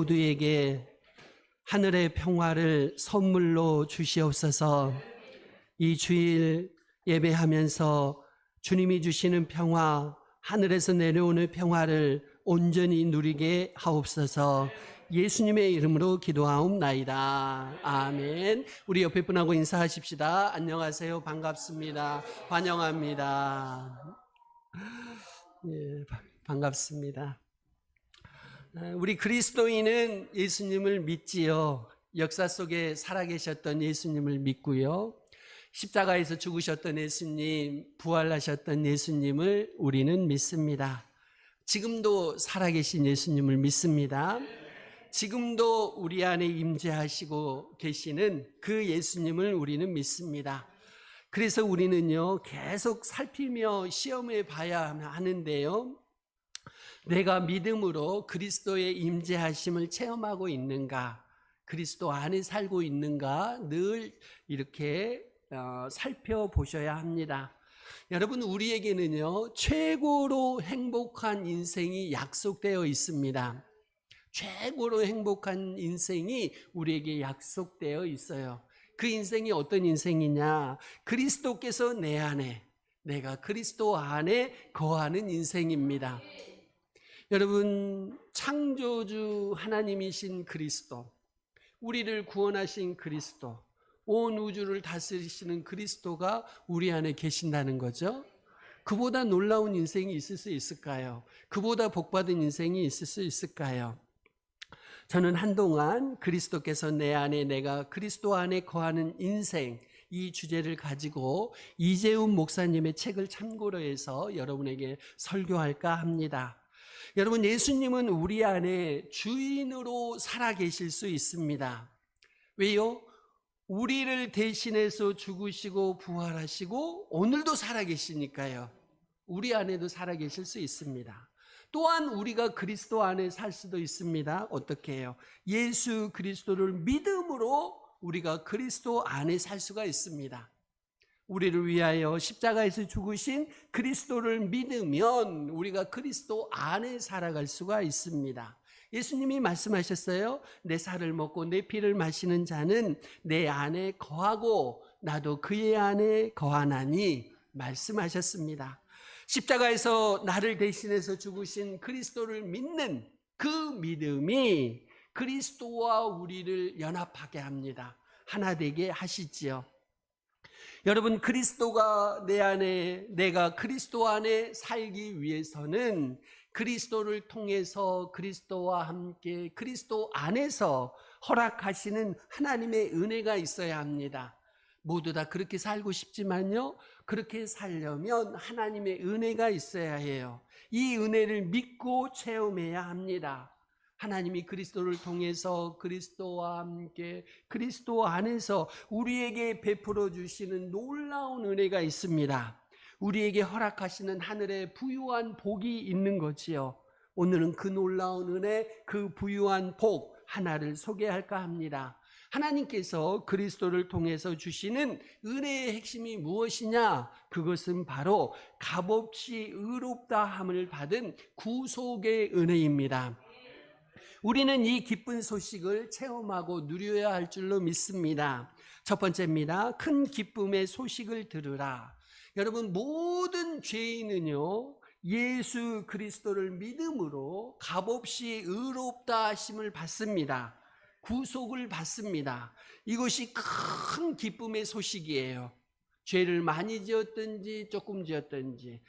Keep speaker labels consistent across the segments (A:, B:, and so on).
A: 모두에게 하늘의 평화를 선물로 주시옵소서. 이 주일 예배하면서 주님이 주시는 평화, 하늘에서 내려오는 평화를 온전히 누리게 하옵소서. 예수님의 이름으로 기도하옵나이다. 아멘. 우리 옆에 분하고 인사하십시다. 안녕하세요. 반갑습니다. 환영합니다. 예, 반갑습니다. 우리 그리스도인은 예수님을 믿지요. 역사 속에 살아계셨던 예수님을 믿고요. 십자가에서 죽으셨던 예수님, 부활하셨던 예수님을 우리는 믿습니다. 지금도 살아계신 예수님을 믿습니다. 지금도 우리 안에 임재하시고 계시는 그 예수님을 우리는 믿습니다. 그래서 우리는요, 계속 살피며 시험해 봐야 하는데요. 내가 믿음으로 그리스도의 임재하심을 체험하고 있는가, 그리스도 안에 살고 있는가 늘 이렇게 살펴보셔야 합니다. 여러분, 우리에게는요, 최고로 행복한 인생이 약속되어 있습니다. 최고로 행복한 인생이 우리에게 약속되어 있어요. 그 인생이 어떤 인생이냐? 그리스도께서 내 안에, 내가 그리스도 안에 거하는 인생입니다. 여러분, 창조주 하나님이신 그리스도, 우리를 구원하신 그리스도, 온 우주를 다스리시는 그리스도가 우리 안에 계신다는 거죠. 그보다 놀라운 인생이 있을 수 있을까요? 그보다 복받은 인생이 있을 수 있을까요? 저는 한동안 그리스도께서 내 안에, 내가 그리스도 안에 거하는 인생, 이 주제를 가지고 이재훈 목사님의 책을 참고로 해서 여러분에게 설교할까 합니다. 여러분, 예수님은 우리 안에 주인으로 살아계실 수 있습니다. 왜요? 우리를 대신해서 죽으시고 부활하시고 오늘도 살아계시니까요. 우리 안에도 살아계실 수 있습니다. 또한 우리가 그리스도 안에 살 수도 있습니다. 어떻게 해요? 예수 그리스도를 믿음으로 우리가 그리스도 안에 살 수가 있습니다. 우리를 위하여 십자가에서 죽으신 그리스도를 믿으면 우리가 그리스도 안에 살아갈 수가 있습니다. 예수님이 말씀하셨어요. 내 살을 먹고 내 피를 마시는 자는 내 안에 거하고 나도 그의 안에 거하나니 말씀하셨습니다. 십자가에서 나를 대신해서 죽으신 그리스도를 믿는 그 믿음이 그리스도와 우리를 연합하게 합니다. 하나 되게 하시지요. 여러분, 그리스도가 내 안에, 내가 그리스도 안에 살기 위해서는 그리스도를 통해서 그리스도와 함께 그리스도 안에서 허락하시는 하나님의 은혜가 있어야 합니다. 모두 다 그렇게 살고 싶지만요, 그렇게 살려면 하나님의 은혜가 있어야 해요. 이 은혜를 믿고 체험해야 합니다. 하나님이 그리스도를 통해서 그리스도와 함께 그리스도 안에서 우리에게 베풀어 주시는 놀라운 은혜가 있습니다. 우리에게 허락하시는 하늘의 부유한 복이 있는 거지요. 오늘은 그 놀라운 은혜, 그 부유한 복 하나를 소개할까 합니다. 하나님께서 그리스도를 통해서 주시는 은혜의 핵심이 무엇이냐? 그것은 바로 값없이 의롭다 함을 받은 구속의 은혜입니다. 우리는 이 기쁜 소식을 체험하고 누려야 할 줄로 믿습니다. 첫 번째입니다. 큰 기쁨의 소식을 들으라. 여러분, 모든 죄인은요, 예수 그리스도를 믿음으로 값없이 의롭다 하심을 받습니다. 구속을 받습니다. 이것이 큰 기쁨의 소식이에요. 죄를 많이 지었든지 조금 지었든지,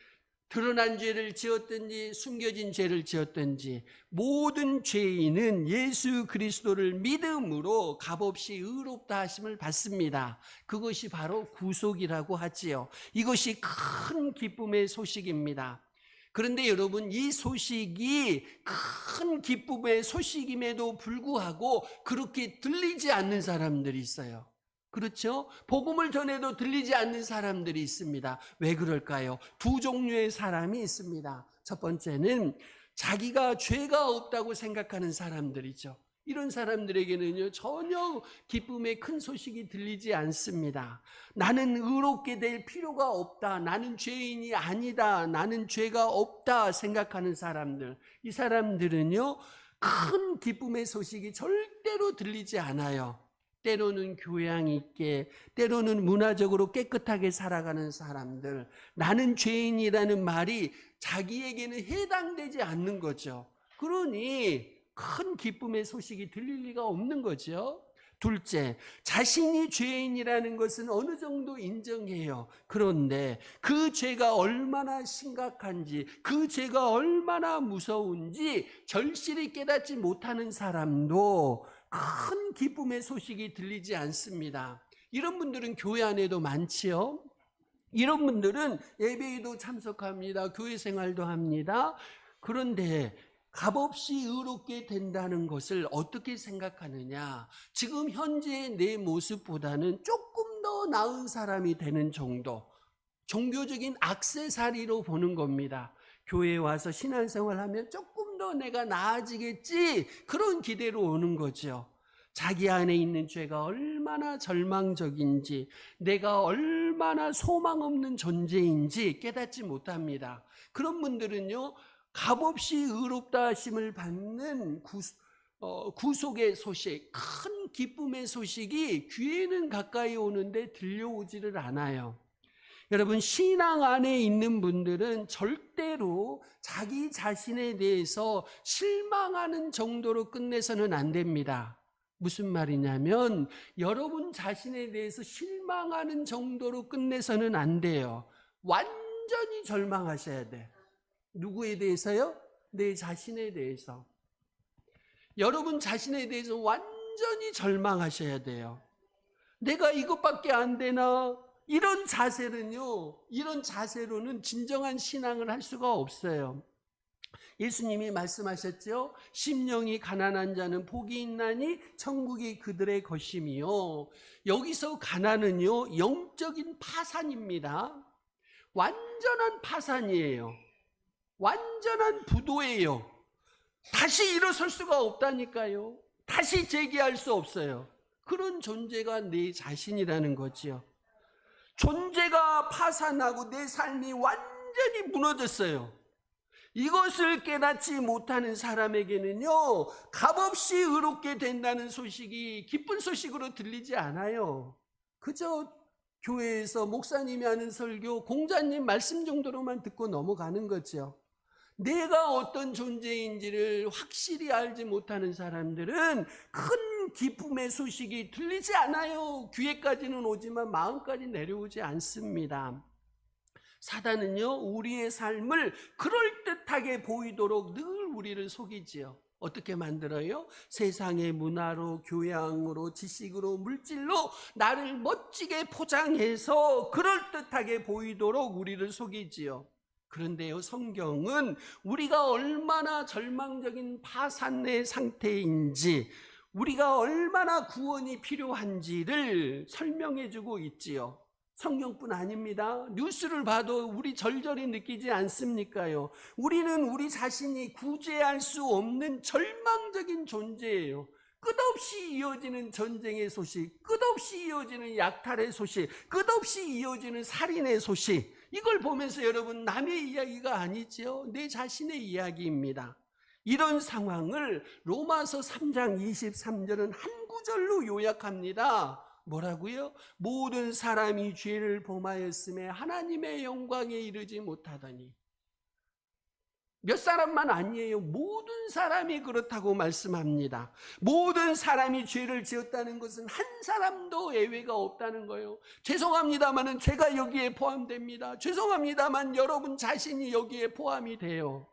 A: 드러난 죄를 지었든지 숨겨진 죄를 지었든지, 모든 죄인은 예수 그리스도를 믿음으로 값없이 의롭다 하심을 받습니다. 그것이 바로 구속이라고 하지요. 이것이 큰 기쁨의 소식입니다. 그런데 여러분, 이 소식이 큰 기쁨의 소식임에도 불구하고 그렇게 들리지 않는 사람들이 있어요. 그렇죠? 복음을 전해도 들리지 않는 사람들이 있습니다. 왜 그럴까요? 두 종류의 사람이 있습니다. 첫 번째는 자기가 죄가 없다고 생각하는 사람들이죠. 이런 사람들에게는요, 전혀 기쁨의 큰 소식이 들리지 않습니다. 나는 의롭게 될 필요가 없다, 나는 죄인이 아니다, 나는 죄가 없다 생각하는 사람들, 이 사람들은요, 큰 기쁨의 소식이 절대로 들리지 않아요. 때로는 교양 있게, 때로는 문화적으로 깨끗하게 살아가는 사람들, 나는 죄인이라는 말이 자기에게는 해당되지 않는 거죠. 그러니 큰 기쁨의 소식이 들릴 리가 없는 거죠. 둘째, 자신이 죄인이라는 것은 어느 정도 인정해요. 그런데 그 죄가 얼마나 심각한지, 그 죄가 얼마나 무서운지 절실히 깨닫지 못하는 사람도 큰 기쁨의 소식이 들리지 않습니다. 이런 분들은 교회 안에도 많지요. 이런 분들은 예배에도 참석합니다. 교회 생활도 합니다. 그런데 값없이 의롭게 된다는 것을 어떻게 생각하느냐? 지금 현재의 내 모습보다는 조금 더 나은 사람이 되는 정도, 종교적인 액세서리로 보는 겁니다. 교회에 와서 신앙생활하면 조금 더 내가 나아지겠지, 그런 기대로 오는 거죠. 자기 안에 있는 죄가 얼마나 절망적인지, 내가 얼마나 소망 없는 존재인지 깨닫지 못합니다. 그런 분들은요, 값없이 의롭다 하심을 받는 구속의 소식, 큰 기쁨의 소식이 귀에는 가까이 오는데 들려오지를 않아요. 여러분, 신앙 안에 있는 분들은 절대로 자기 자신에 대해서 실망하는 정도로 끝내서는 안 됩니다. 무슨 말이냐면, 여러분 자신에 대해서 실망하는 정도로 끝내서는 안 돼요. 완전히 절망하셔야 돼. 누구에 대해서요? 내 자신에 대해서. 여러분 자신에 대해서 완전히 절망하셔야 돼요. 내가 이것밖에 안 되나? 이런 자세로는 진정한 신앙을 할 수가 없어요. 예수님이 말씀하셨죠. 심령이 가난한 자는 복이 있나니 천국이 그들의 것이며, 여기서 가난은요, 영적인 파산입니다. 완전한 파산이에요. 완전한 부도예요. 다시 일어설 수가 없다니까요. 다시 재기할 수 없어요. 그런 존재가 내 자신이라는 거지요. 존재가 파산하고 내 삶이 완전히 무너졌어요. 이것을 깨닫지 못하는 사람에게는요, 값없이 의롭게 된다는 소식이 기쁜 소식으로 들리지 않아요. 그저 교회에서 목사님이 하는 설교, 공자님 말씀 정도로만 듣고 넘어가는 거죠. 내가 어떤 존재인지를 확실히 알지 못하는 사람들은 큰 기쁨의 소식이 들리지 않아요. 귀에까지는 오지만 마음까지 내려오지 않습니다. 사단은요, 우리의 삶을 그럴듯하게 보이도록 늘 우리를 속이지요. 어떻게 만들어요? 세상의 문화로, 교양으로, 지식으로, 물질로 나를 멋지게 포장해서 그럴듯하게 보이도록 우리를 속이지요. 그런데요, 성경은 우리가 얼마나 절망적인 파산의 상태인지, 우리가 얼마나 구원이 필요한지를 설명해 주고 있지요. 성경뿐 아닙니다. 뉴스를 봐도 우리 절절히 느끼지 않습니까요? 우리는 우리 자신이 구제할 수 없는 절망적인 존재예요. 끝없이 이어지는 전쟁의 소식, 끝없이 이어지는 약탈의 소식, 끝없이 이어지는 살인의 소식, 이걸 보면서 여러분, 남의 이야기가 아니죠. 내 자신의 이야기입니다. 이런 상황을 로마서 3장 23절은 한 구절로 요약합니다. 뭐라고요? 모든 사람이 죄를 범하였음에 하나님의 영광에 이르지 못하더니. 몇 사람만 아니에요. 모든 사람이 그렇다고 말씀합니다. 모든 사람이 죄를 지었다는 것은 한 사람도 예외가 없다는 거예요. 죄송합니다만은 제가 여기에 포함됩니다. 죄송합니다만 여러분 자신이 여기에 포함이 돼요.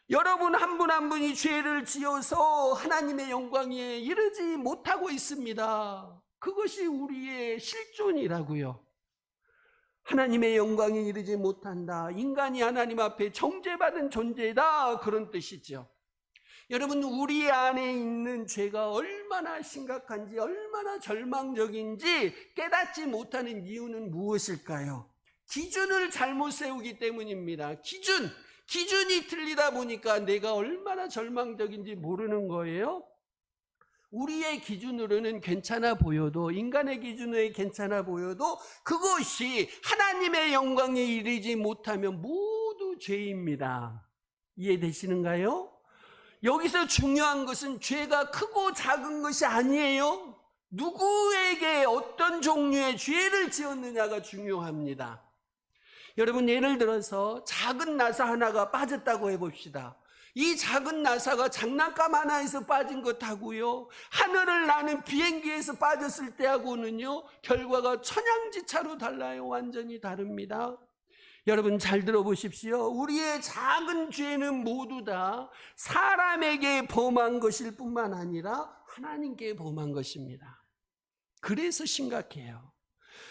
A: 여러분 한 분 한 분이 죄를 지어서 하나님의 영광에 이르지 못하고 있습니다. 그것이 우리의 실존이라고요. 하나님의 영광에 이르지 못한다. 인간이 하나님 앞에 정죄받은 존재다. 그런 뜻이죠. 여러분, 우리 안에 있는 죄가 얼마나 심각한지, 얼마나 절망적인지 깨닫지 못하는 이유는 무엇일까요? 기준을 잘못 세우기 때문입니다. 기준이 틀리다 보니까 내가 얼마나 절망적인지 모르는 거예요. 우리의 기준으로는 괜찮아 보여도, 인간의 기준으로 괜찮아 보여도 그것이 하나님의 영광에 이르지 못하면 모두 죄입니다. 이해되시는가요? 여기서 중요한 것은 죄가 크고 작은 것이 아니에요. 누구에게 어떤 종류의 죄를 지었느냐가 중요합니다. 여러분, 예를 들어서 작은 나사 하나가 빠졌다고 해봅시다. 이 작은 나사가 장난감 하나에서 빠진 것하고요, 하늘을 나는 비행기에서 빠졌을 때하고는요, 결과가 천양지차로 달라요. 완전히 다릅니다. 여러분, 잘 들어보십시오. 우리의 작은 죄는 모두 다 사람에게 범한 것일 뿐만 아니라 하나님께 범한 것입니다. 그래서 심각해요.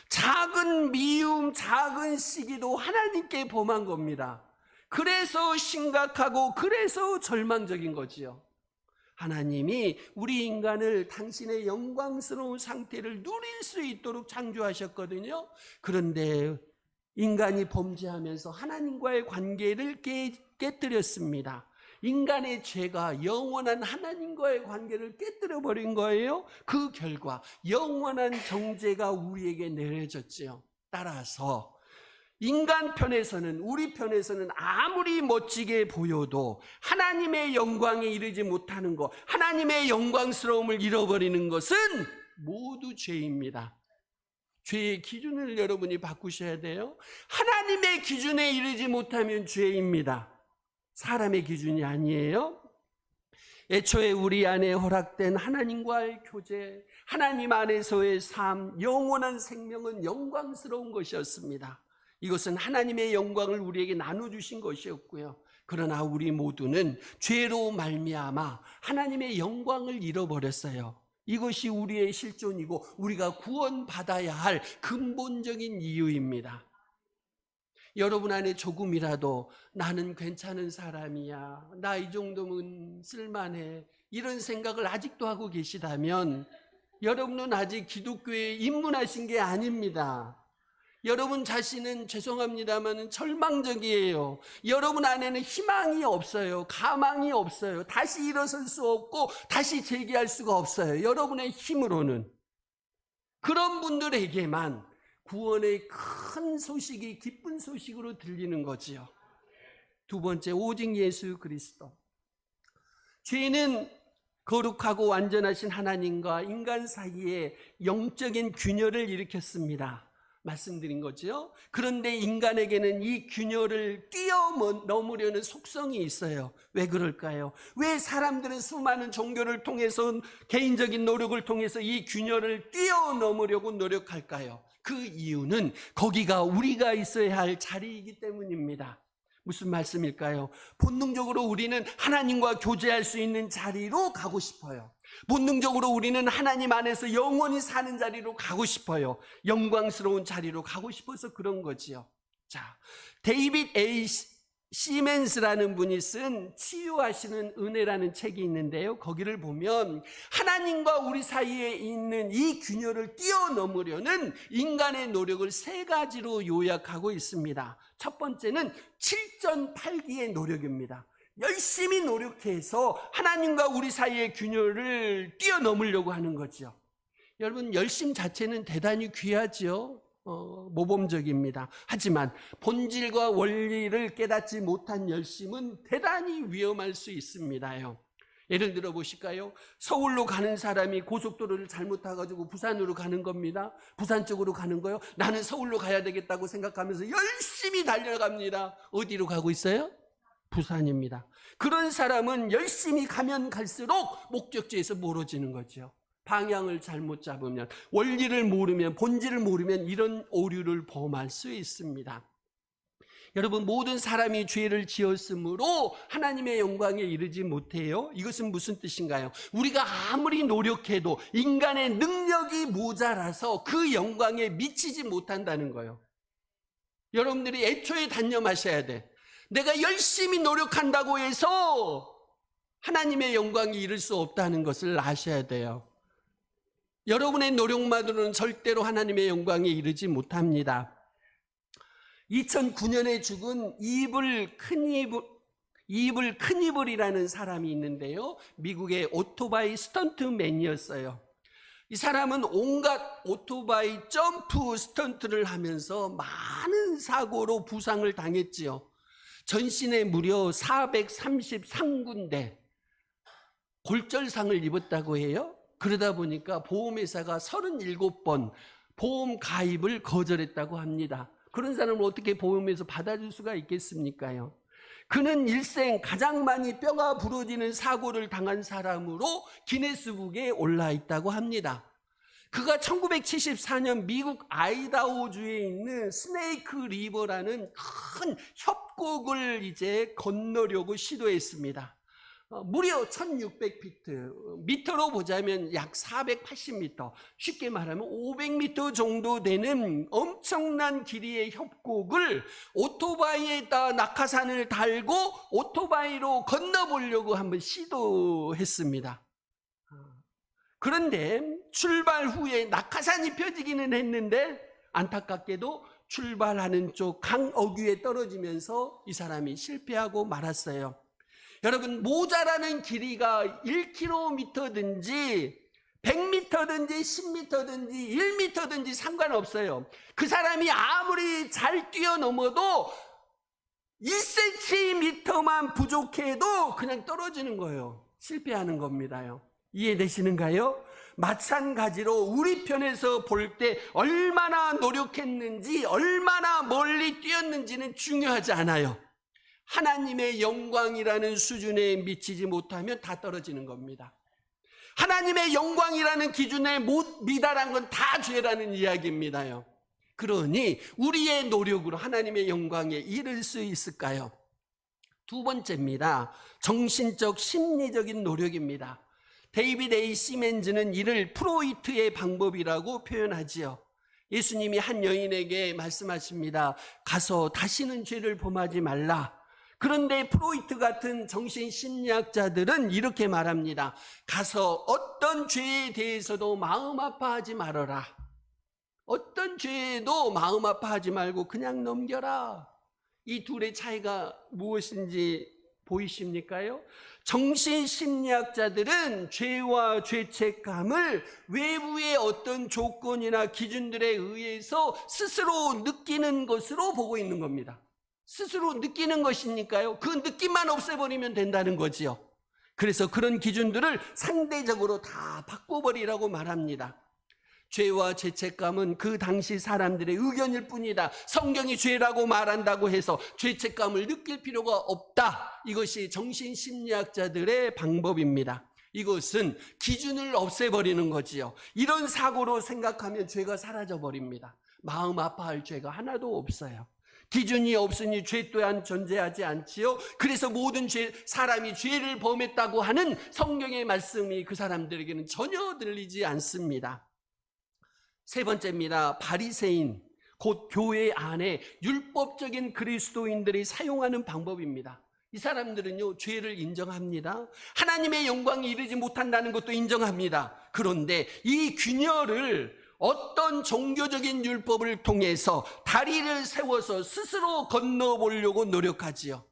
A: 작은 미움, 작은 시기도 하나님께 범한 겁니다. 그래서 심각하고 그래서 절망적인 거지요. 하나님이 우리 인간을 당신의 영광스러운 상태를 누릴 수 있도록 창조하셨거든요. 그런데 인간이 범죄하면서 하나님과의 관계를 깨뜨렸습니다. 인간의 죄가 영원한 하나님과의 관계를 깨뜨려 버린 거예요. 그 결과 영원한 정죄가 우리에게 내려졌지요. 따라서 인간 편에서는, 우리 편에서는 아무리 멋지게 보여도 하나님의 영광에 이르지 못하는 것, 하나님의 영광스러움을 잃어버리는 것은 모두 죄입니다. 죄의 기준을 여러분이 바꾸셔야 돼요. 하나님의 기준에 이르지 못하면 죄입니다. 사람의 기준이 아니에요. 애초에 우리 안에 허락된 하나님과의 교제, 하나님 안에서의 삶, 영원한 생명은 영광스러운 것이었습니다. 이것은 하나님의 영광을 우리에게 나눠주신 것이었고요. 그러나 우리 모두는 죄로 말미암아 하나님의 영광을 잃어버렸어요. 이것이 우리의 실존이고 우리가 구원받아야 할 근본적인 이유입니다. 여러분 안에 조금이라도 나는 괜찮은 사람이야, 나 이 정도면 쓸만해, 이런 생각을 아직도 하고 계시다면 여러분은 아직 기독교에 입문하신 게 아닙니다. 여러분 자신은 죄송합니다만 절망적이에요. 여러분 안에는 희망이 없어요. 가망이 없어요. 다시 일어설 수 없고 다시 재기할 수가 없어요. 여러분의 힘으로는. 그런 분들에게만 구원의 큰 소식이 기쁜 소식으로 들리는 거지요. 두 번째, 오직 예수 그리스도. 죄는 거룩하고 완전하신 하나님과 인간 사이에 영적인 균열을 일으켰습니다. 말씀드린 거죠. 그런데 인간에게는 이 균열을 뛰어넘으려는 속성이 있어요. 왜 그럴까요? 왜 사람들은 수많은 종교를 통해서, 개인적인 노력을 통해서 이 균열을 뛰어넘으려고 노력할까요? 그 이유는 거기가 우리가 있어야 할 자리이기 때문입니다. 무슨 말씀일까요? 본능적으로 우리는 하나님과 교제할 수 있는 자리로 가고 싶어요. 본능적으로 우리는 하나님 안에서 영원히 사는 자리로 가고 싶어요. 영광스러운 자리로 가고 싶어서 그런 거지요. 자, 데이빗 A. 시멘스라는 분이 쓴 치유하시는 은혜라는 책이 있는데요. 거기를 보면 하나님과 우리 사이에 있는 이 균열을 뛰어넘으려는 인간의 노력을 세 가지로 요약하고 있습니다. 첫 번째는 7전8기의 노력입니다. 열심히 노력해서 하나님과 우리 사이의 균열을 뛰어넘으려고 하는 거죠. 여러분, 열심 자체는 대단히 귀하죠. 모범적입니다. 하지만 본질과 원리를 깨닫지 못한 열심은 대단히 위험할 수 있습니다요. 예를 들어 보실까요? 서울로 가는 사람이 고속도로를 잘못 타가지고 부산으로 가는 겁니다. 부산 쪽으로 가는 거요. 나는 서울로 가야 되겠다고 생각하면서 열심히 달려갑니다. 어디로 가고 있어요? 부산입니다. 그런 사람은 열심히 가면 갈수록 목적지에서 멀어지는 거죠. 방향을 잘못 잡으면, 원리를 모르면, 본질을 모르면 이런 오류를 범할 수 있습니다. 여러분, 모든 사람이 죄를 지었으므로 하나님의 영광에 이르지 못해요. 이것은 무슨 뜻인가요? 우리가 아무리 노력해도 인간의 능력이 모자라서 그 영광에 미치지 못한다는 거예요. 여러분들이 애초에 단념하셔야 돼. 내가 열심히 노력한다고 해서 하나님의 영광에 이를 수 없다는 것을 아셔야 돼요. 여러분의 노력만으로는 절대로 하나님의 영광에 이르지 못합니다. 2009년에 죽은 이블 큰이블이라는 사람이 있는데요. 미국의 오토바이 스턴트맨이었어요. 이 사람은 온갖 오토바이 점프 스턴트를 하면서 많은 사고로 부상을 당했지요. 전신에 무려 433군데, 골절상을 입었다고 해요. 그러다 보니까 보험회사가 37번 보험 가입을 거절했다고 합니다. 그런 사람을 어떻게 보험에서 받아줄 수가 있겠습니까요? 그는 일생 가장 많이 뼈가 부러지는 사고를 당한 사람으로 기네스북에 올라 있다고 합니다. 그가 1974년 미국 아이다호주에 있는 스네이크 리버라는 큰 협곡을 이제 건너려고 시도했습니다. 무려 1600피트, 미터로 보자면 약 480m, 쉽게 말하면 500m 정도 되는 엄청난 길이의 협곡을 오토바이에다 낙하산을 달고 오토바이로 건너보려고 한번 시도했습니다. 그런데 출발 후에 낙하산이 펴지기는 했는데 안타깝게도 출발하는 쪽 강 어귀에 떨어지면서 이 사람이 실패하고 말았어요. 여러분, 모자라는 길이가 1km든지 100m든지 10m든지 1m든지 상관없어요. 그 사람이 아무리 잘 뛰어넘어도 1cm만 부족해도 그냥 떨어지는 거예요. 실패하는 겁니다요. 이해되시는가요? 마찬가지로 우리 편에서 볼 때 얼마나 노력했는지, 얼마나 멀리 뛰었는지는 중요하지 않아요. 하나님의 영광이라는 수준에 미치지 못하면 다 떨어지는 겁니다. 하나님의 영광이라는 기준에 못 미달한 건 다 죄라는 이야기입니다요. 그러니 우리의 노력으로 하나님의 영광에 이를 수 있을까요? 두 번째입니다. 정신적, 심리적인 노력입니다. 데이비드 A. 시멘즈는 이를 프로이트의 방법이라고 표현하지요. 예수님이 한 여인에게 말씀하십니다. 가서 다시는 죄를 범하지 말라. 그런데 프로이트 같은 정신심리학자들은 이렇게 말합니다. 가서 어떤 죄에 대해서도 마음 아파하지 말아라. 어떤 죄에도 마음 아파하지 말고 그냥 넘겨라. 이 둘의 차이가 무엇인지 보이십니까요? 정신심리학자들은 죄와 죄책감을 외부의 어떤 조건이나 기준들에 의해서 스스로 느끼는 것으로 보고 있는 겁니다. 스스로 느끼는 것이니까요. 그 느낌만 없애버리면 된다는 거지요. 그래서 그런 기준들을 상대적으로 다 바꿔버리라고 말합니다. 죄와 죄책감은 그 당시 사람들의 의견일 뿐이다. 성경이 죄라고 말한다고 해서 죄책감을 느낄 필요가 없다. 이것이 정신심리학자들의 방법입니다. 이것은 기준을 없애버리는 거지요. 이런 사고로 생각하면 죄가 사라져버립니다. 마음 아파할 죄가 하나도 없어요. 기준이 없으니 죄 또한 존재하지 않지요. 그래서 모든 사람이 죄를 범했다고 하는 성경의 말씀이 그 사람들에게는 전혀 들리지 않습니다. 세 번째입니다. 바리새인, 곧 교회 안에 율법적인 그리스도인들이 사용하는 방법입니다. 이 사람들은요, 죄를 인정합니다. 하나님의 영광에 이르지 못한다는 것도 인정합니다. 그런데 이 균열을 어떤 종교적인 율법을 통해서 다리를 세워서 스스로 건너보려고 노력하지요.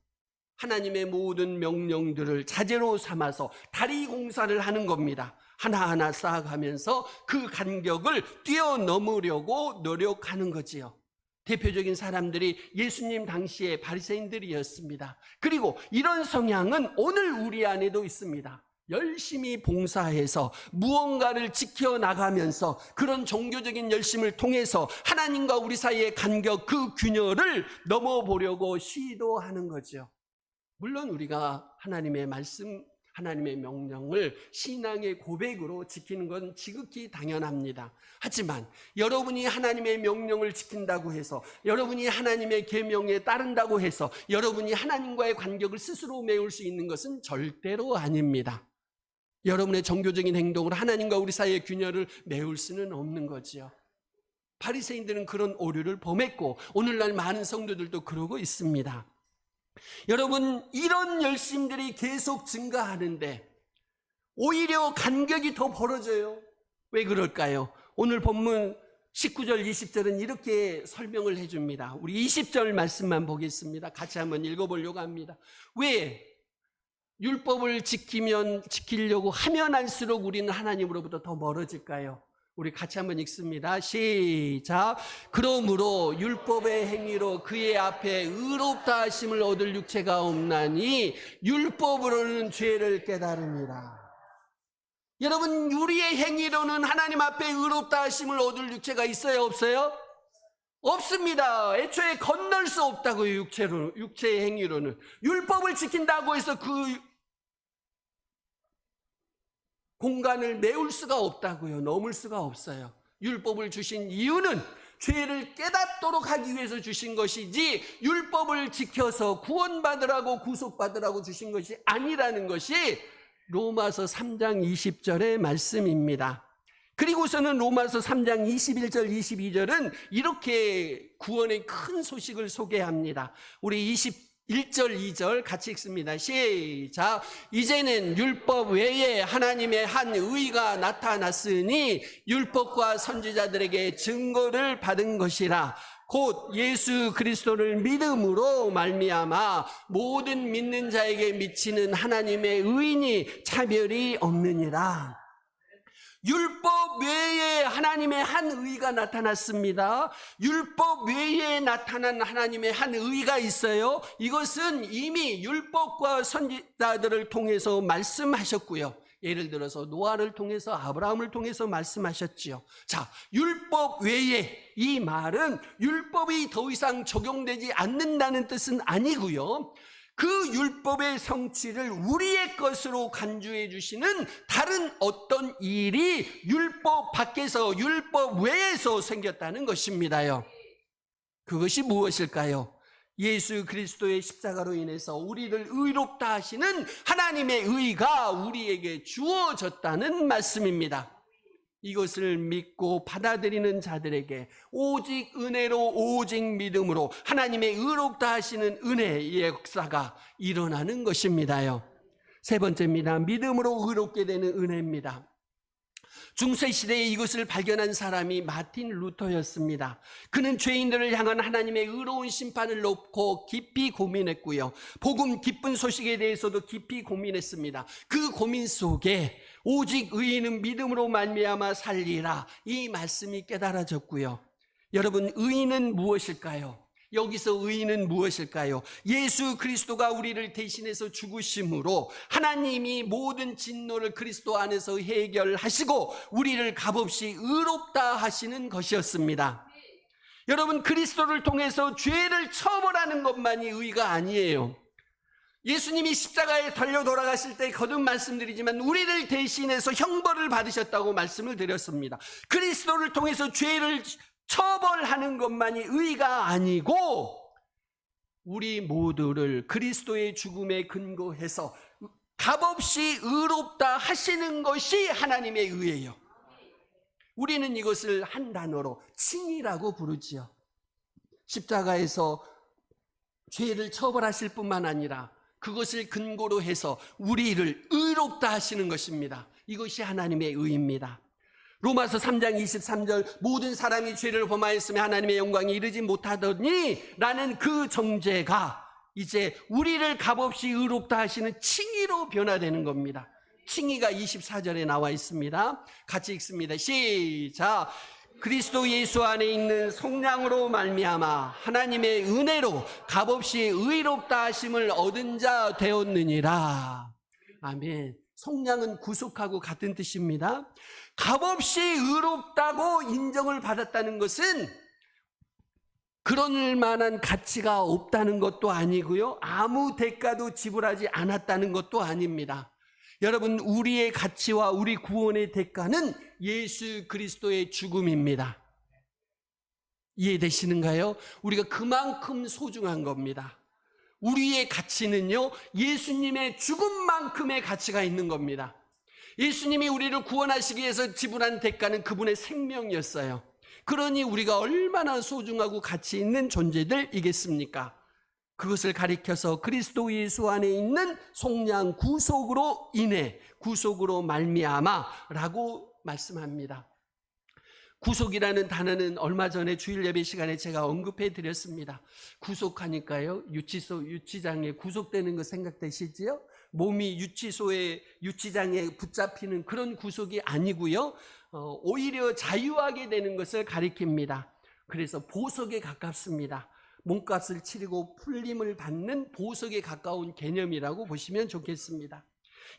A: 하나님의 모든 명령들을 자재로 삼아서 다리 공사를 하는 겁니다. 하나하나 쌓아가면서 그 간격을 뛰어넘으려고 노력하는 거지요. 대표적인 사람들이 예수님 당시의 바리새인들이었습니다. 그리고 이런 성향은 오늘 우리 안에도 있습니다. 열심히 봉사해서 무언가를 지켜나가면서 그런 종교적인 열심을 통해서 하나님과 우리 사이의 간격, 그 균열을 넘어보려고 시도하는 거죠. 물론 우리가 하나님의 말씀, 하나님의 명령을 신앙의 고백으로 지키는 건 지극히 당연합니다. 하지만 여러분이 하나님의 명령을 지킨다고 해서, 여러분이 하나님의 계명에 따른다고 해서 여러분이 하나님과의 간격을 스스로 메울 수 있는 것은 절대로 아닙니다. 여러분의 종교적인 행동으로 하나님과 우리 사이의 균열을 메울 수는 없는 거지요. 바리새인들은 그런 오류를 범했고 오늘날 많은 성도들도 그러고 있습니다. 여러분, 이런 열심들이 계속 증가하는데 오히려 간격이 더 벌어져요. 왜 그럴까요? 오늘 본문 19절, 20절은 이렇게 설명을 해줍니다. 우리 20절 말씀만 보겠습니다. 같이 한번 읽어보려고 합니다. 왜 율법을 지키려고 하면 할수록 우리는 하나님으로부터 더 멀어질까요? 우리 같이 한번 읽습니다. 시작. 그러므로 율법의 행위로 그의 앞에 의롭다 하심을 얻을 육체가 없나니 율법으로는 죄를 깨달으니라. 여러분, 우리의 행위로는 하나님 앞에 의롭다 하심을 얻을 육체가 있어요, 없어요? 없습니다. 애초에 건널 수 없다고요. 육체의 행위로는. 율법을 지킨다고 해서 그 공간을 메울 수가 없다고요. 넘을 수가 없어요. 율법을 주신 이유는 죄를 깨닫도록 하기 위해서 주신 것이지, 율법을 지켜서 구원받으라고, 구속받으라고 주신 것이 아니라는 것이 로마서 3장 20절의 말씀입니다. 그리고서는 로마서 3장 21절 22절은 이렇게 구원의 큰 소식을 소개합니다. 우리 21절 2절 같이 읽습니다. 시작. 이제는 율법 외에 하나님의 한 의가 나타났으니 율법과 선지자들에게 증거를 받은 것이라. 곧 예수 그리스도를 믿음으로 말미암아 모든 믿는 자에게 미치는 하나님의 의인이 차별이 없느니라. 율법 외에 하나님의 한 의가 나타났습니다. 율법 외에 나타난 하나님의 한 의가 있어요. 이것은 이미 율법과 선지자들을 통해서 말씀하셨고요. 예를 들어서 노아를 통해서, 아브라함을 통해서 말씀하셨지요. 자, 율법 외에, 이 말은 율법이 더 이상 적용되지 않는다는 뜻은 아니고요. 그 율법의 성취를 우리의 것으로 간주해 주시는 다른 어떤 일이 율법 밖에서, 율법 외에서 생겼다는 것입니다요. 그것이 무엇일까요? 예수 그리스도의 십자가로 인해서 우리를 의롭다 하시는 하나님의 의가 우리에게 주어졌다는 말씀입니다. 이것을 믿고 받아들이는 자들에게 오직 은혜로, 오직 믿음으로 하나님의 의롭다 하시는 은혜의 역사가 일어나는 것입니다요. 세 번째입니다. 믿음으로 의롭게 되는 은혜입니다. 중세시대에 이것을 발견한 사람이 마틴 루터였습니다. 그는 죄인들을 향한 하나님의 의로운 심판을 놓고 깊이 고민했고요. 복음 기쁜 소식에 대해서도 깊이 고민했습니다. 그 고민 속에 오직 의인은 믿음으로 말미암아 살리라, 이 말씀이 깨달아졌고요. 여러분, 의인은 무엇일까요? 여기서 의인은 무엇일까요? 예수 그리스도가 우리를 대신해서 죽으심으로 하나님이 모든 진노를 그리스도 안에서 해결하시고 우리를 값없이 의롭다 하시는 것이었습니다. 여러분, 그리스도를 통해서 죄를 처벌하는 것만이 의가 아니에요. 예수님이 십자가에 달려 돌아가실 때 거듭 말씀드리지만 우리를 대신해서 형벌을 받으셨다고 말씀을 드렸습니다. 그리스도를 통해서 죄를 처벌하는 것만이 의가 아니고 우리 모두를 그리스도의 죽음에 근거해서 값없이 의롭다 하시는 것이 하나님의 의예요. 우리는 이것을 한 단어로 칭의라고 부르지요. 십자가에서 죄를 처벌하실 뿐만 아니라 그것을 근거로 해서 우리를 의롭다 하시는 것입니다. 이것이 하나님의 의입니다. 로마서 3장 23절 모든 사람이 죄를 범하였으며 하나님의 영광에 이르지 못하더니 라는 그 정죄가 이제 우리를 값없이 의롭다 하시는 칭의로 변화되는 겁니다. 칭의가 24절에 나와 있습니다. 같이 읽습니다. 시작. 그리스도 예수 안에 있는 성령으로 말미암아 하나님의 은혜로 값없이 의롭다 하심을 얻은 자 되었느니라. 아멘. 성령은 구속하고 같은 뜻입니다. 값없이 의롭다고 인정을 받았다는 것은 그럴 만한 가치가 없다는 것도 아니고요, 아무 대가도 지불하지 않았다는 것도 아닙니다. 여러분, 우리의 가치와 우리 구원의 대가는 예수 그리스도의 죽음입니다. 이해되시는가요? 우리가 그만큼 소중한 겁니다. 우리의 가치는요, 예수님의 죽음만큼의 가치가 있는 겁니다. 예수님이 우리를 구원하시기 위해서 지불한 대가는 그분의 생명이었어요. 그러니 우리가 얼마나 소중하고 가치 있는 존재들이겠습니까? 그것을 가리켜서 그리스도 예수 안에 있는 속량 구속으로 인해, 구속으로 말미암아라고 말씀합니다. 구속이라는 단어는 얼마 전에 주일 예배 시간에 제가 언급해 드렸습니다. 구속하니까요, 유치장에 구속되는 거 생각되시지요? 몸이 유치장에 붙잡히는 그런 구속이 아니고요, 오히려 자유하게 되는 것을 가리킵니다. 그래서 보석에 가깝습니다. 몸값을 치르고 풀림을 받는 보석에 가까운 개념이라고 보시면 좋겠습니다.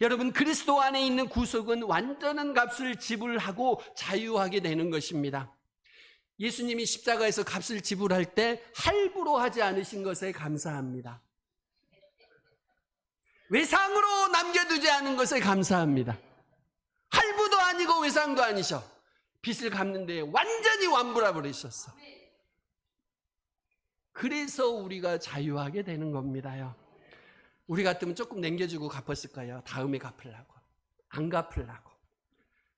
A: 여러분, 그리스도 안에 있는 구속은 완전한 값을 지불하고 자유하게 되는 것입니다. 예수님이 십자가에서 값을 지불할 때 할부로 하지 않으신 것에 감사합니다. 외상으로 남겨두지 않은 것에 감사합니다. 할부도 아니고 외상도 아니셔. 빚을 갚는데 완전히 완불해 버리셨어. 그래서 우리가 자유하게 되는 겁니다요. 우리 같으면 조금 남겨주고 갚았을 거예요. 다음에 갚으려고. 안 갚으려고.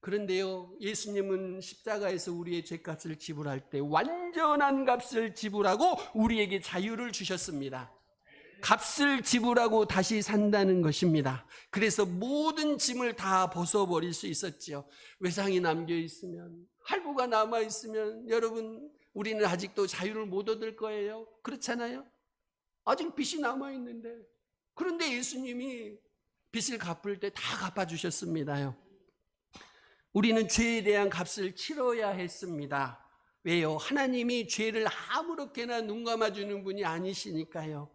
A: 그런데요, 예수님은 십자가에서 우리의 죄값을 지불할 때 완전한 값을 지불하고 우리에게 자유를 주셨습니다. 값을 지불하고 다시 산다는 것입니다. 그래서 모든 짐을 다 벗어버릴 수 있었지요. 외상이 남겨있으면, 할부가 남아있으면 여러분, 우리는 아직도 자유를 못 얻을 거예요. 그렇잖아요? 아직 빚이 남아있는데. 그런데 예수님이 빚을 갚을 때 다 갚아주셨습니다요. 우리는 죄에 대한 값을 치러야 했습니다. 왜요? 하나님이 죄를 아무렇게나 눈 감아주는 분이 아니시니까요.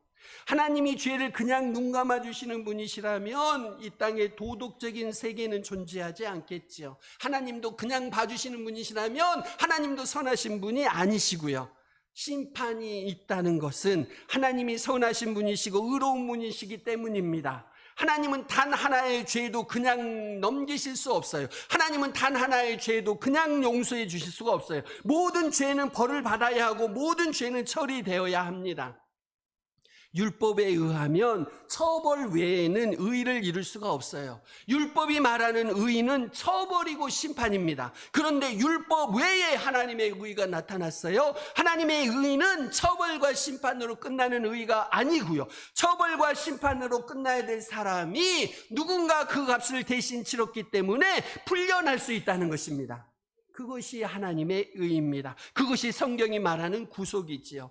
A: 하나님이 죄를 그냥 눈 감아주시는 분이시라면 이 땅에 도덕적인 세계는 존재하지 않겠지요. 하나님도 그냥 봐주시는 분이시라면 하나님도 선하신 분이 아니시고요. 심판이 있다는 것은 하나님이 선하신 분이시고 의로운 분이시기 때문입니다. 하나님은 단 하나의 죄도 그냥 넘기실 수 없어요. 하나님은 단 하나의 죄도 그냥 용서해 주실 수가 없어요. 모든 죄는 벌을 받아야 하고 모든 죄는 처리되어야 합니다. 율법에 의하면 처벌 외에는 의를 이룰 수가 없어요. 율법이 말하는 의는 처벌이고 심판입니다. 그런데 율법 외에 하나님의 의가 나타났어요. 하나님의 의는 처벌과 심판으로 끝나는 의가 아니고요. 처벌과 심판으로 끝나야 될 사람이 누군가 그 값을 대신 치렀기 때문에 풀려날 수 있다는 것입니다. 그것이 하나님의 의입니다. 그것이 성경이 말하는 구속이지요.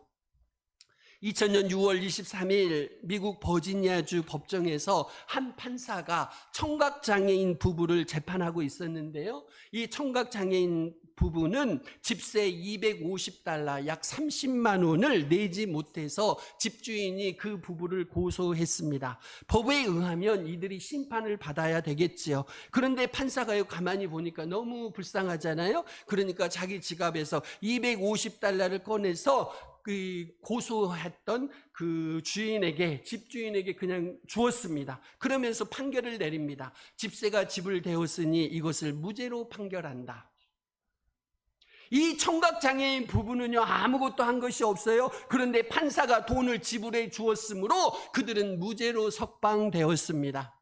A: 2000년 6월 23일 미국 버지니아주 법정에서 한 판사가 청각장애인 부부를 재판하고 있었는데요. 이 청각장애인 부부는 집세 $250, 약 30만 원을 내지 못해서 집주인이 그 부부를 고소했습니다. 법에 의하면 이들이 심판을 받아야 되겠지요. 그런데 판사가요, 가만히 보니까 너무 불쌍하잖아요. 그러니까 자기 지갑에서 $250를 꺼내서 그 고소했던 그 집주인에게 그냥 주었습니다. 그러면서 판결을 내립니다. 집세가 지불되었으니 이것을 무죄로 판결한다. 이 청각장애인 부부는요, 아무것도 한 것이 없어요. 그런데 판사가 돈을 지불해 주었으므로 그들은 무죄로 석방되었습니다.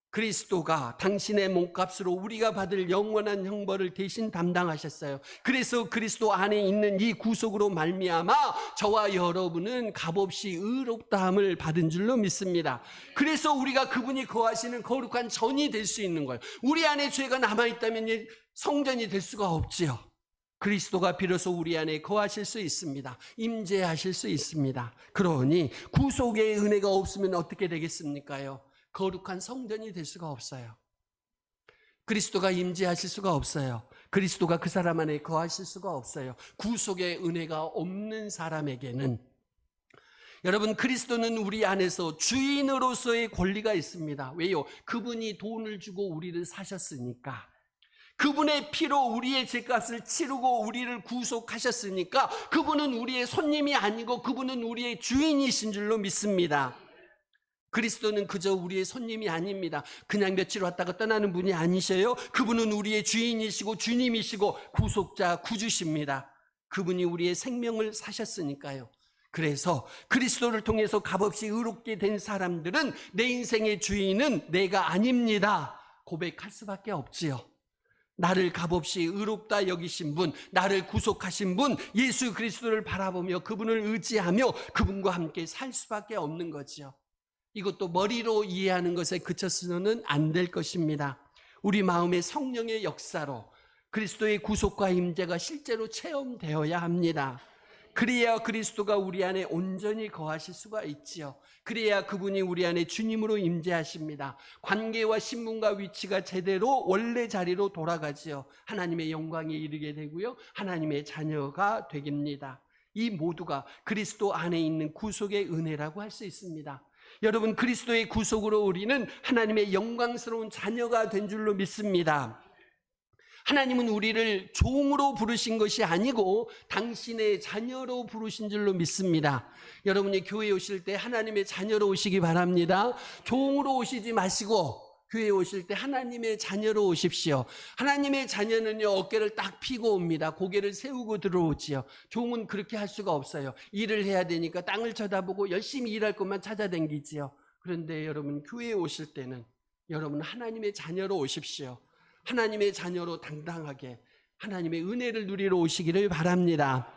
A: 그리스도가 당신의 몸값으로 우리가 받을 영원한 형벌을 대신 담당하셨어요. 그래서 그리스도 안에 있는 이 구속으로 말미암아 저와 여러분은 값없이 의롭다함을 받은 줄로 믿습니다. 그래서 우리가 그분이 거하시는 거룩한 전이 될 수 있는 거예요. 우리 안에 죄가 남아있다면 성전이 될 수가 없지요. 그리스도가 비로소 우리 안에 거하실 수 있습니다. 임재하실 수 있습니다. 그러니 구속의 은혜가 없으면 어떻게 되겠습니까요? 거룩한 성전이 될 수가 없어요. 그리스도가 임재하실 수가 없어요. 그리스도가 그 사람 안에 거하실 수가 없어요. 구속의 은혜가 없는 사람에게는. 여러분, 그리스도는 우리 안에서 주인으로서의 권리가 있습니다. 왜요? 그분이 돈을 주고 우리를 사셨으니까. 그분의 피로 우리의 죄값을 치르고 우리를 구속하셨으니까 그분은 우리의 손님이 아니고 그분은 우리의 주인이신 줄로 믿습니다. 그리스도는 그저 우리의 손님이 아닙니다. 그냥 며칠 왔다가 떠나는 분이 아니셔요. 그분은 우리의 주인이시고 주님이시고 구속자, 구주십니다. 그분이 우리의 생명을 사셨으니까요. 그래서 그리스도를 통해서 값없이 의롭게 된 사람들은 내 인생의 주인은 내가 아닙니다. 고백할 수밖에 없지요. 나를 값없이 의롭다 여기신 분, 나를 구속하신 분, 예수 그리스도를 바라보며 그분을 의지하며 그분과 함께 살 수밖에 없는 거지요. 이것도 머리로 이해하는 것에 그쳐서는 안 될 것입니다. 우리 마음의 성령의 역사로 그리스도의 구속과 임재가 실제로 체험되어야 합니다. 그래야 그리스도가 우리 안에 온전히 거하실 수가 있지요. 그래야 그분이 우리 안에 주님으로 임재하십니다. 관계와 신분과 위치가 제대로 원래 자리로 돌아가지요. 하나님의 영광에 이르게 되고요. 하나님의 자녀가 되겠습니다. 이 모두가 그리스도 안에 있는 구속의 은혜라고 할 수 있습니다. 여러분, 그리스도의 구속으로 우리는 하나님의 영광스러운 자녀가 된 줄로 믿습니다. 하나님은 우리를 종으로 부르신 것이 아니고 당신의 자녀로 부르신 줄로 믿습니다. 여러분이 교회에 오실 때 하나님의 자녀로 오시기 바랍니다. 종으로 오시지 마시고 교회에 오실 때 하나님의 자녀로 오십시오. 하나님의 자녀는요, 어깨를 딱 펴고 옵니다. 고개를 세우고 들어오지요. 종은 그렇게 할 수가 없어요. 일을 해야 되니까 땅을 쳐다보고 열심히 일할 것만 찾아다니지요. 그런데 여러분, 교회에 오실 때는 여러분 하나님의 자녀로 오십시오. 하나님의 자녀로 당당하게 하나님의 은혜를 누리러 오시기를 바랍니다.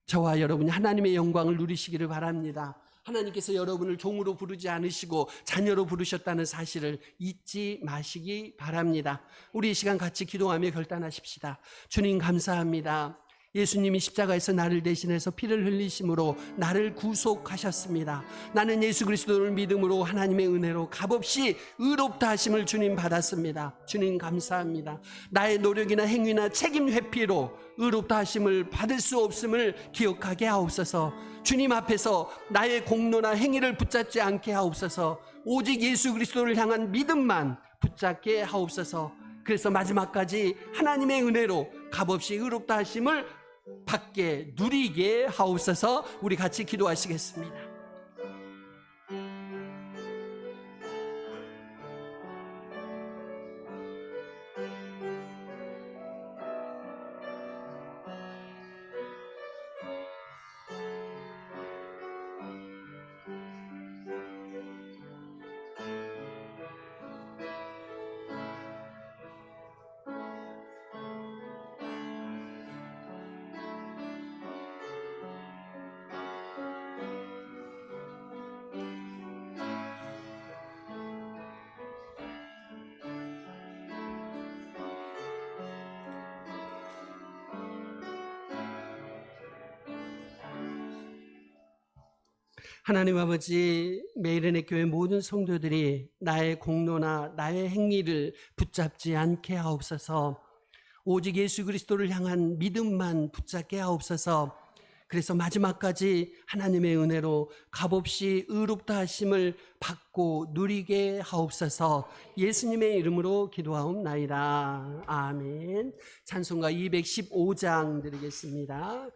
A: 저와 여러분이 하나님의 영광을 누리시기를 바랍니다. 하나님께서 여러분을 종으로 부르지 않으시고 자녀로 부르셨다는 사실을 잊지 마시기 바랍니다. 우리 이 시간 같이 기도하며 결단하십시다. 주님, 감사합니다. 예수님이 십자가에서 나를 대신해서 피를 흘리심으로 나를 구속하셨습니다. 나는 예수 그리스도를 믿음으로 하나님의 은혜로 값없이 의롭다 하심을 주님 받았습니다. 주님, 감사합니다. 나의 노력이나 행위나 책임 회피로 의롭다 하심을 받을 수 없음을 기억하게 하옵소서. 주님 앞에서 나의 공로나 행위를 붙잡지 않게 하옵소서. 오직 예수 그리스도를 향한 믿음만 붙잡게 하옵소서. 그래서 마지막까지 하나님의 은혜로 값없이 의롭다 하심을 받게 누리게 하옵소서. 우리 같이 기도하시겠습니다. 하나님 아버지, 매일은혜 교회 모든 성도들이 나의 공로나 나의 행위를 붙잡지 않게 하옵소서. 오직 예수 그리스도를 향한 믿음만 붙잡게 하옵소서. 그래서 마지막까지 하나님의 은혜로 값없이 의롭다 하심을 받고 누리게 하옵소서. 예수님의 이름으로 기도하옵나이다. 아멘. 찬송가 215장 드리겠습니다.